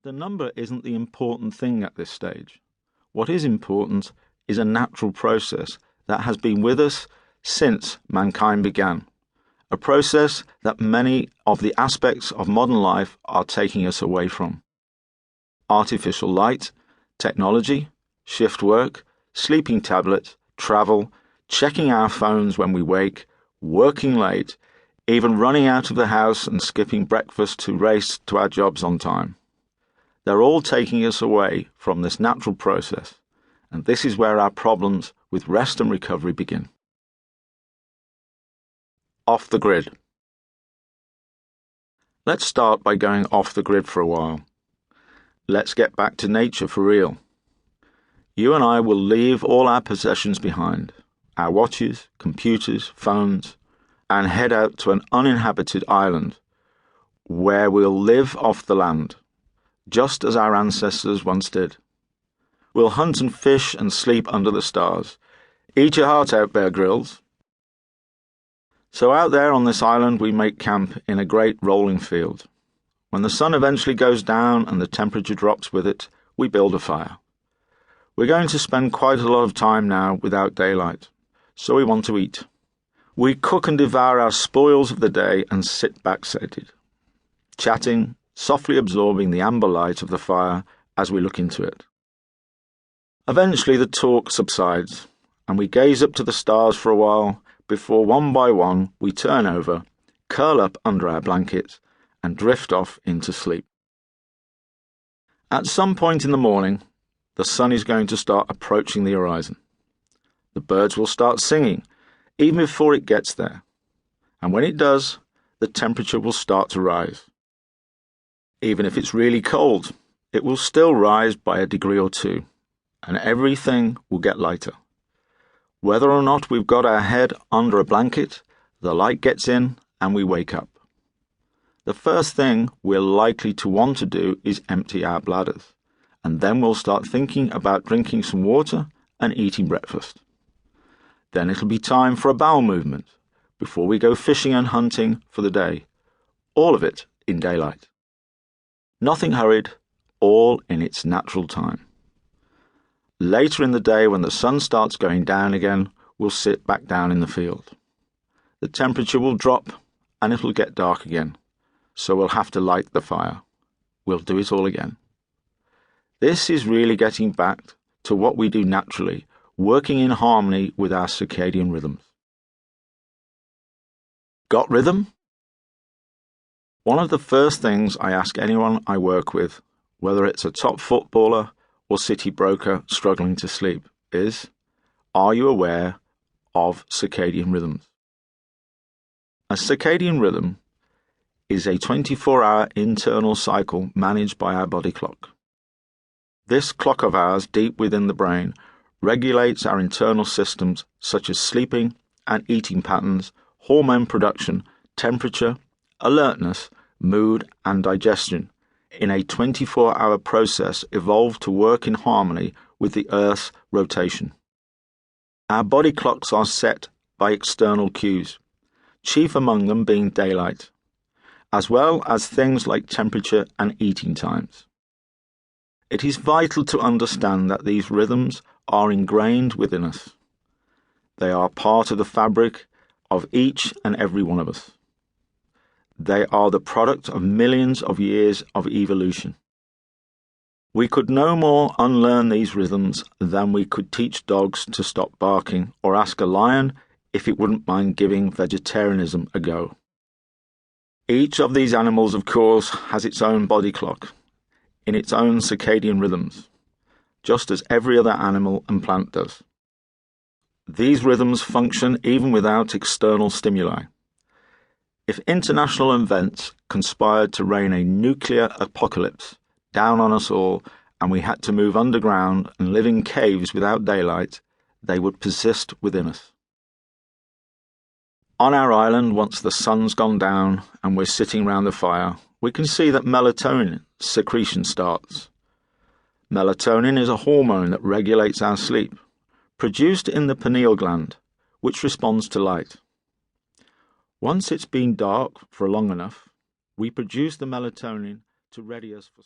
The number isn't the important thing at this stage. What is important is a natural process that has been with us since mankind began, a process that many of the aspects of modern life are taking us away from. Artificial light, technology, shift work, sleeping tablets, travel, checking our phones when we wake, working late, even running out of the house and skipping breakfast to race to our jobs on time. They're all taking us away from this natural process, and this is where our problems with rest and recovery begin. Off the grid. Let's start by going off the grid for a while. Let's get back to nature for real. You and I will leave all our possessions behind, our watches, computers, phones, and head out to an uninhabited island where we'll live off the land, just as our ancestors once did. We'll hunt and fish and sleep under the stars. Eat your heart out, Bear Grylls. So out there on this island we make camp in a great rolling field. When the sun eventually goes down and the temperature drops with it, we build a fire. We're going to spend quite a lot of time now without daylight, so we want to eat. We cook and devour our spoils of the day and sit back sated, chatting, softly absorbing the amber light of the fire as we look into it. Eventually the talk subsides, and we gaze up to the stars for a while before one by one we turn over, curl up under our blankets, and drift off into sleep. At some point in the morning, the sun is going to start approaching the horizon. The birds will start singing, even before it gets there, and when it does, the temperature will start to rise. Even if it's really cold, it will still rise by a degree or two, and everything will get lighter. Whether or not we've got our head under a blanket, the light gets in and we wake up. The first thing we're likely to want to do is empty our bladders, and then we'll start thinking about drinking some water and eating breakfast. Then it'll be time for a bowel movement before we go fishing and hunting for the day, all of it in daylight. Nothing hurried, all in its natural time. Later in the day, when the sun starts going down again, we'll sit back down in the field. The temperature will drop and it'll get dark again, so we'll have to light the fire. We'll do it all again. This is really getting back to what we do naturally, working in harmony with our circadian rhythms. Got rhythm? One of the first things I ask anyone I work with, whether it's a top footballer or city broker struggling to sleep, is, are you aware of circadian rhythms? A circadian rhythm is a 24-hour internal cycle managed by our body clock. This clock of ours deep within the brain regulates our internal systems such as sleeping and eating patterns, hormone production, temperature, alertness, mood and digestion in a 24-hour process evolved to work in harmony with the Earth's rotation. Our body clocks are set by external cues, chief among them being daylight, as well as things like temperature and eating times. It is vital to understand that these rhythms are ingrained within us. They are part of the fabric of each and every one of us. They are the product of millions of years of evolution. We could no more unlearn these rhythms than we could teach dogs to stop barking or ask a lion if it wouldn't mind giving vegetarianism a go. Each of these animals, of course, has its own body clock, in its own circadian rhythms, just as every other animal and plant does. These rhythms function even without external stimuli. If international events conspired to rain a nuclear apocalypse down on us all, and we had to move underground and live in caves without daylight, they would persist within us. On our island, once the sun's gone down and we're sitting round the fire, we can see that melatonin secretion starts. Melatonin is a hormone that regulates our sleep, produced in the pineal gland, which responds to light. Once it's been dark for long enough, we produce the melatonin to ready us for